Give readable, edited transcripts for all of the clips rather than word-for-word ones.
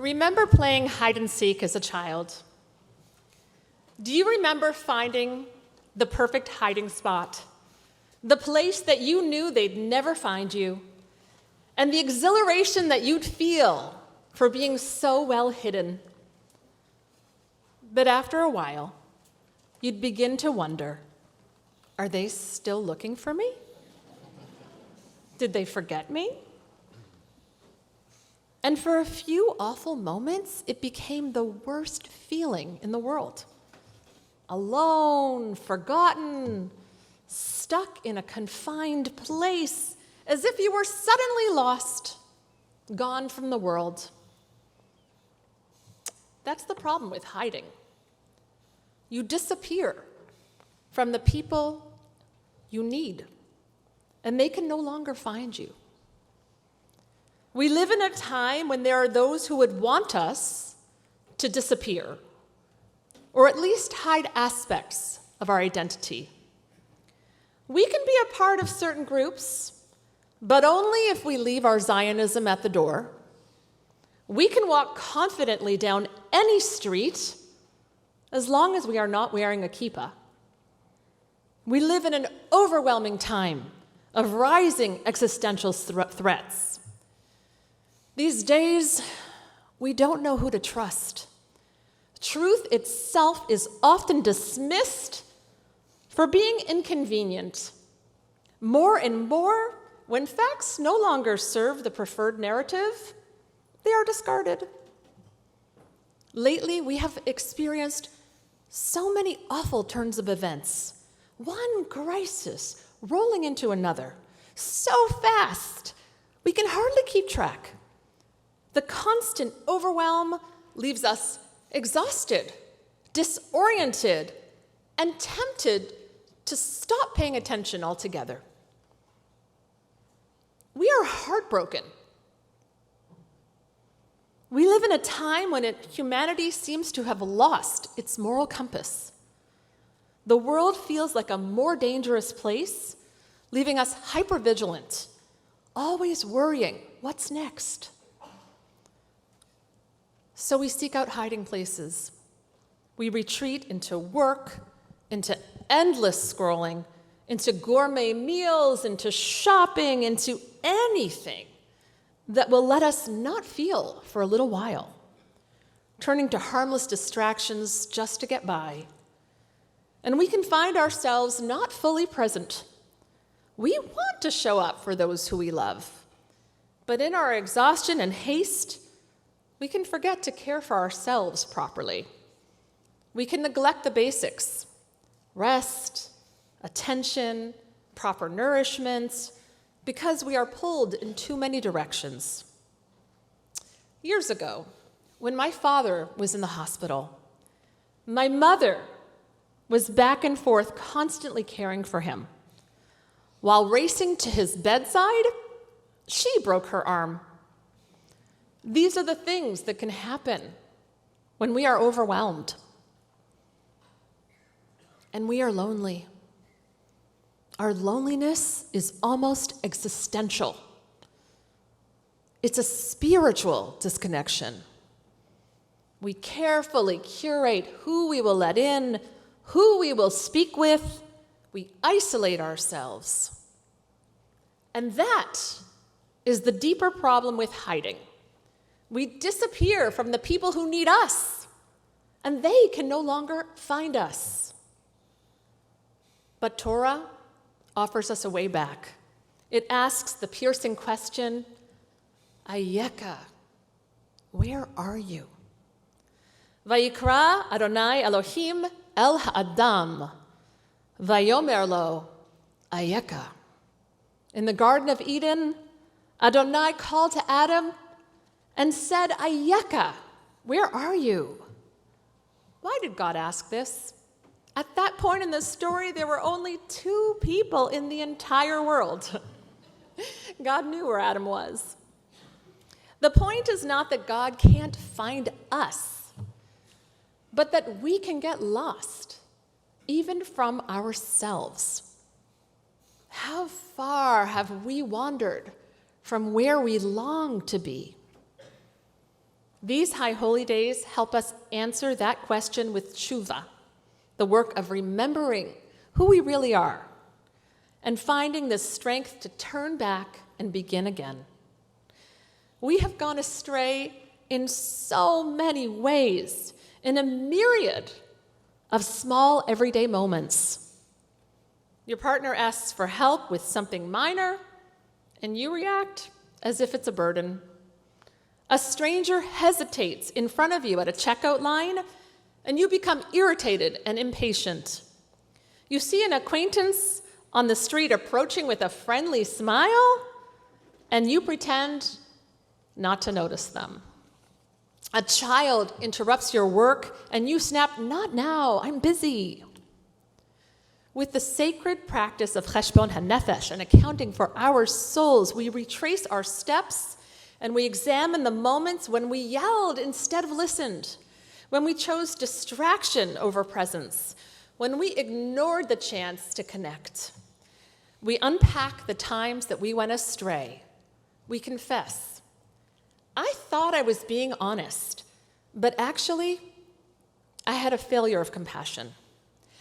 Remember playing hide and seek as a child? Do you remember finding the perfect hiding spot? The place that you knew they'd never find you? And the exhilaration that you'd feel for being so well hidden? But after a while, you'd begin to wonder, are they still looking for me? Did they forget me? And for a few awful moments, it became the worst feeling in the world. Alone, forgotten, stuck in a confined place, as if you were suddenly lost, gone from the world. That's the problem with hiding. You disappear from the people you need, and they can no longer find you. We live in a time when there are those who would want us to disappear, or at least hide aspects of our identity. We can be a part of certain groups, but only if we leave our Zionism at the door. We can walk confidently down any street as long as we are not wearing a kippah. We live in an overwhelming time of rising existential threats. These days, we don't know who to trust. Truth itself is often dismissed for being inconvenient. More and more, when facts no longer serve the preferred narrative, they are discarded. Lately, we have experienced so many awful turns of events, one crisis rolling into another, so fast, we can hardly keep track. The constant overwhelm leaves us exhausted, disoriented, and tempted to stop paying attention altogether. We are heartbroken. We live in a time when humanity seems to have lost its moral compass. The world feels like a more dangerous place, leaving us hypervigilant, always worrying, what's next? So we seek out hiding places. We retreat into work, into endless scrolling, into gourmet meals, into shopping, into anything that will let us not feel for a little while, turning to harmless distractions just to get by. And we can find ourselves not fully present. We want to show up for those who we love, but in our exhaustion and haste, we can forget to care for ourselves properly. We can neglect the basics: rest, attention, proper nourishment, because we are pulled in too many directions. Years ago, when my father was in the hospital, my mother was back and forth constantly caring for him. While racing to his bedside, she broke her arm. These are the things that can happen when we are overwhelmed. And we are lonely. Our loneliness is almost existential. It's a spiritual disconnection. We carefully curate who we will let in, who we will speak with. We isolate ourselves. And that is the deeper problem with hiding. We disappear from the people who need us, and they can no longer find us. But Torah offers us a way back. It asks the piercing question, Ayekah, where are you? Vayikra Adonai Elohim el ha'adam, vayomer lo, Ayekah. In the Garden of Eden, Adonai called to Adam and said, Ayekah, where are you? Why did God ask this? At that point in the story, there were only 2 people in the entire world. God knew where Adam was. The point is not that God can't find us, but that we can get lost, even from ourselves. How far have we wandered from where we long to be? These High Holy Days help us answer that question with tshuva, the work of remembering who we really are and finding the strength to turn back and begin again. We have gone astray in so many ways, in a myriad of small everyday moments. Your partner asks for help with something minor, and you react as if it's a burden. A stranger hesitates in front of you at a checkout line, and you become irritated and impatient. You see an acquaintance on the street approaching with a friendly smile, and you pretend not to notice them. A child interrupts your work, and you snap, "Not now, I'm busy." With the sacred practice of cheshbon hanefesh and accounting for our souls, we retrace our steps and we examine the moments when we yelled instead of listened, when we chose distraction over presence, when we ignored the chance to connect. We unpack the times that we went astray. We confess, "I thought I was being honest, but actually, I had a failure of compassion.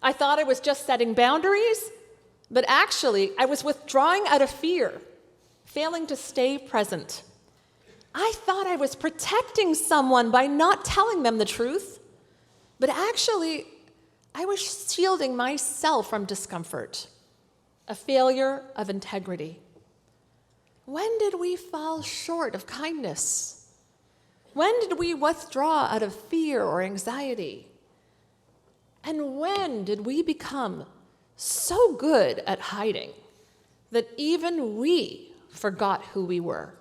I thought I was just setting boundaries, but actually, I was withdrawing out of fear, failing to stay present. I thought I was protecting someone by not telling them the truth, but actually, I was shielding myself from discomfort, a failure of integrity." When did we fall short of kindness? When did we withdraw out of fear or anxiety? And when did we become so good at hiding that even we forgot who we were?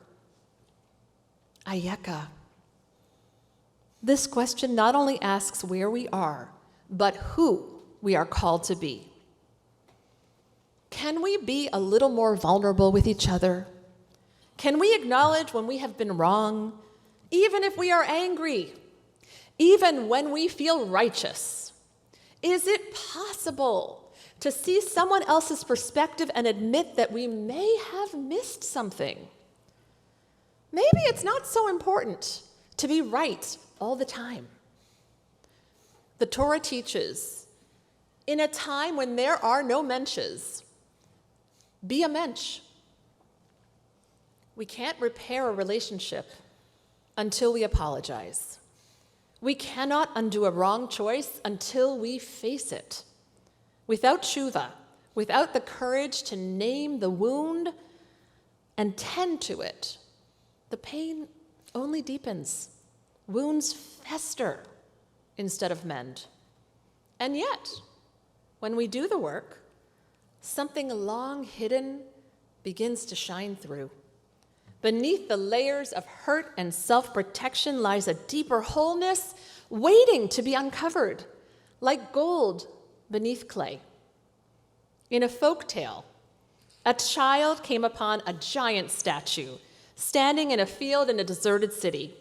Ayekah. This question not only asks where we are, but who we are called to be. Can we be a little more vulnerable with each other? Can we acknowledge when we have been wrong, even if we are angry, even when we feel righteous? Is it possible to see someone else's perspective and admit that we may have missed something? Maybe it's not so important to be right all the time. The Torah teaches, in a time when there are no mensches, be a mensch. We can't repair a relationship until we apologize. We cannot undo a wrong choice until we face it. Without tshuva, without the courage to name the wound and tend to it, the pain only deepens. Wounds fester instead of mend. And yet, when we do the work, something long hidden begins to shine through. Beneath the layers of hurt and self-protection lies a deeper wholeness waiting to be uncovered, like gold beneath clay. In a folk tale, a child came upon a giant statue standing in a field in a deserted city.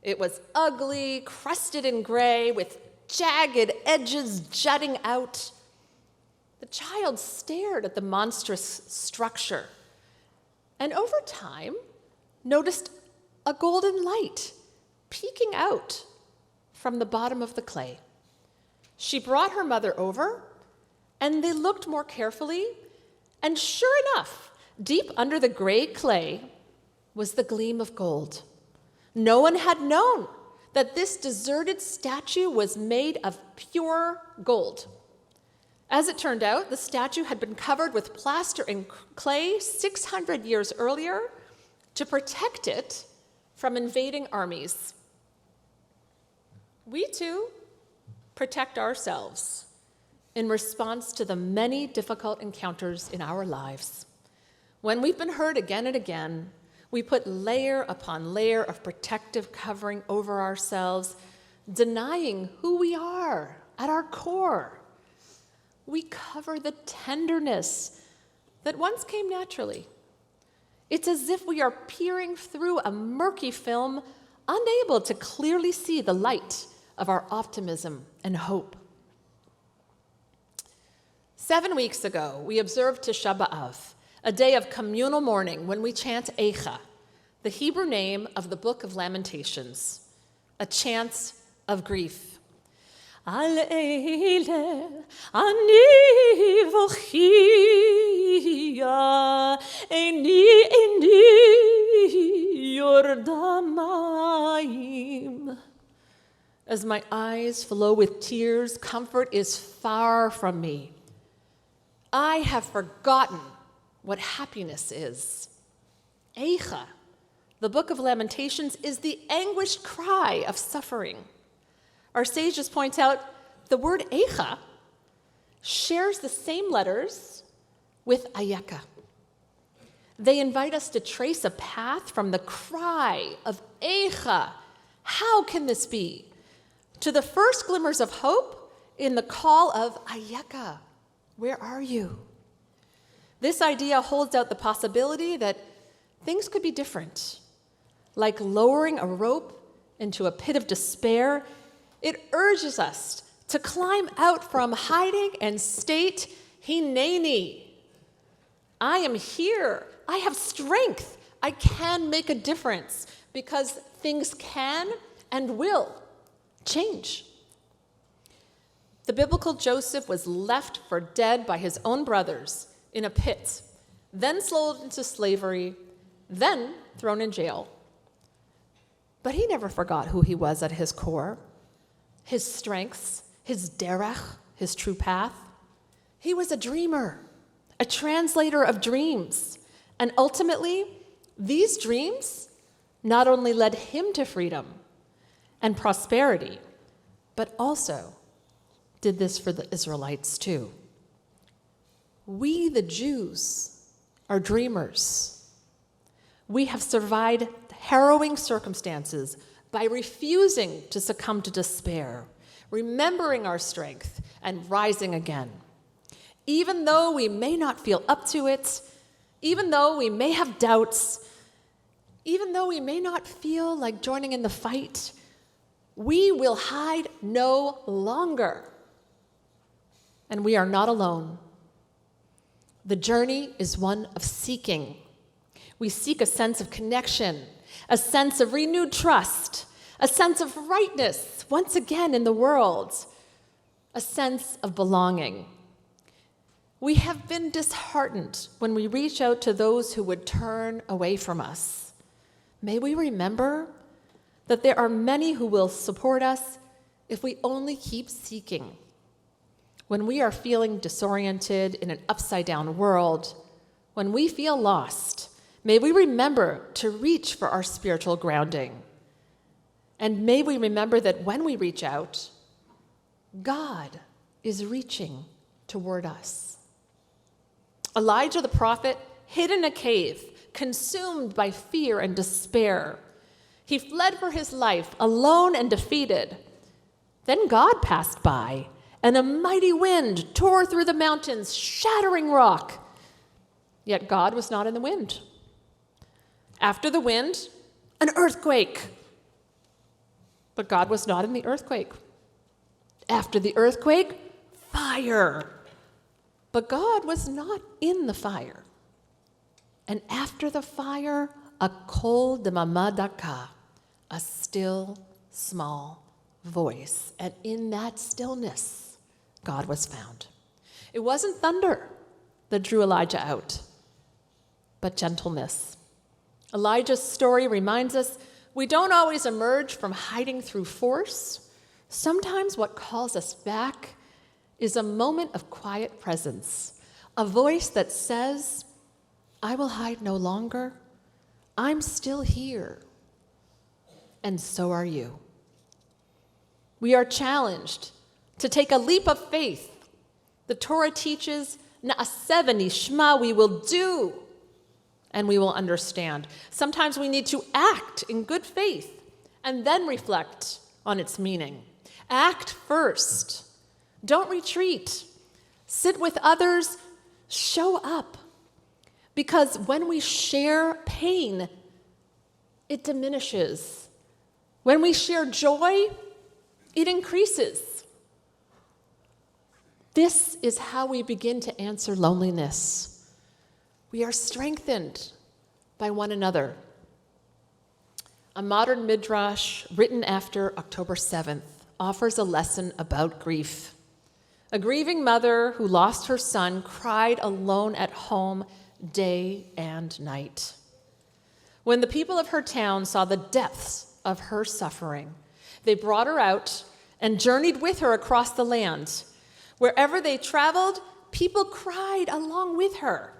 It was ugly, crusted in gray, with jagged edges jutting out. The child stared at the monstrous structure, and over time, noticed a golden light peeking out from the bottom of the clay. She brought her mother over, and they looked more carefully, and sure enough, deep under the gray clay was the gleam of gold. No one had known that this deserted statue was made of pure gold. As it turned out, the statue had been covered with plaster and clay 600 years earlier to protect it from invading armies. We too protect ourselves in response to the many difficult encounters in our lives. When we've been hurt again and again, we put layer upon layer of protective covering over ourselves, denying who we are at our core. We cover the tenderness that once came naturally. It's as if we are peering through a murky film, unable to clearly see the light of our optimism and hope. 7 weeks ago, we observed Tisha B'Av, a day of communal mourning when we chant Ayekah, the Hebrew name of the Book of Lamentations. a chant of grief. Al eile ani vochia eni yordamayim. As my eyes flow with tears, comfort is far from me. I have forgotten what happiness is. Ayekah, the book of Lamentations, is the anguished cry of suffering. Our sages point out the word Ayekah shares the same letters with Ayekah. They invite us to trace a path from the cry of Ayekah, how can this be, to the first glimmers of hope in the call of Ayekah, where are you? This idea holds out the possibility that things could be different. Like lowering a rope into a pit of despair, it urges us to climb out from hiding and state, Hineni. I am here. I have strength. I can make a difference because things can and will change. The biblical Joseph was left for dead by his own brothers in a pit, then sold into slavery, then thrown in jail. But he never forgot who he was at his core, his strengths, his derech, his true path. He was a dreamer, a translator of dreams. And ultimately, these dreams not only led him to freedom and prosperity, but also did this for the Israelites too. We, the Jews, are dreamers. We have survived harrowing circumstances by refusing to succumb to despair, remembering our strength, and rising again. Even though we may not feel up to it, even though we may have doubts, even though we may not feel like joining in the fight, we will hide no longer. And we are not alone. The journey is one of seeking. We seek a sense of connection, a sense of renewed trust, a sense of rightness once again in the world, a sense of belonging. We have been disheartened when we reach out to those who would turn away from us. May we remember that there are many who will support us if we only keep seeking. When we are feeling disoriented in an upside-down world, when we feel lost, may we remember to reach for our spiritual grounding. And may we remember that when we reach out, God is reaching toward us. Elijah the prophet hid in a cave, consumed by fear and despair. He fled for his life, alone and defeated. Then God passed by, and a mighty wind tore through the mountains, shattering rock. Yet God was not in the wind. After the wind, an earthquake. But God was not in the earthquake. After the earthquake, fire. But God was not in the fire. And after the fire, a kol demamadaka, a still, small voice. And in that stillness, God was found. It wasn't thunder that drew Elijah out, but gentleness. Elijah's story reminds us we don't always emerge from hiding through force. Sometimes what calls us back is a moment of quiet presence, a voice that says, I will hide no longer. I'm still here. And so are you. We are challenged to take a leap of faith. The Torah teaches, Na'aseh v'nishma, we will do, and we will understand. Sometimes we need to act in good faith and then reflect on its meaning. Act first. Don't retreat. Sit with others. Show up. Because when we share pain, it diminishes. When we share joy, it increases. This is how we begin to answer loneliness. We are strengthened by one another. A modern midrash written after October 7th offers a lesson about grief. A grieving mother who lost her son cried alone at home day and night. When the people of her town saw the depths of her suffering, they brought her out and journeyed with her across the land. Wherever they traveled, people cried along with her,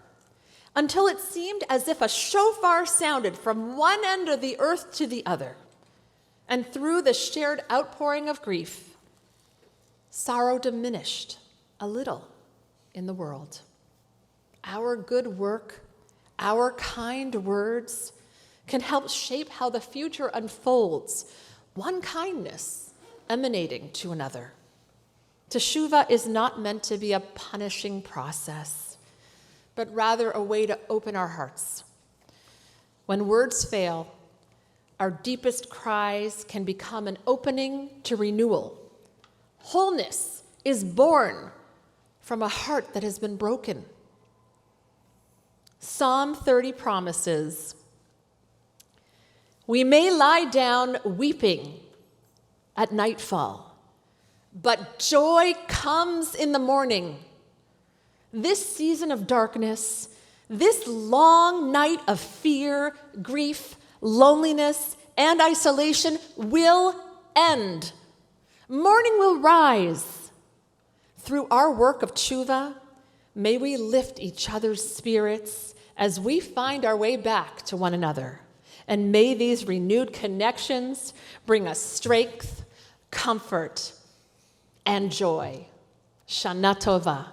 until it seemed as if a shofar sounded from one end of the earth to the other. And through the shared outpouring of grief, sorrow diminished a little in the world. Our good work, our kind words can help shape how the future unfolds, one kindness emanating to another. Teshuvah is not meant to be a punishing process, but rather a way to open our hearts. When words fail, our deepest cries can become an opening to renewal. Wholeness is born from a heart that has been broken. Psalm 30 promises, "We may lie down weeping at nightfall, but joy comes in the morning." This season of darkness, this long night of fear, grief, loneliness, and isolation will end. Morning will rise. Through our work of tshuva, may we lift each other's spirits as we find our way back to one another. And may these renewed connections bring us strength, comfort, and joy. Shana Tova.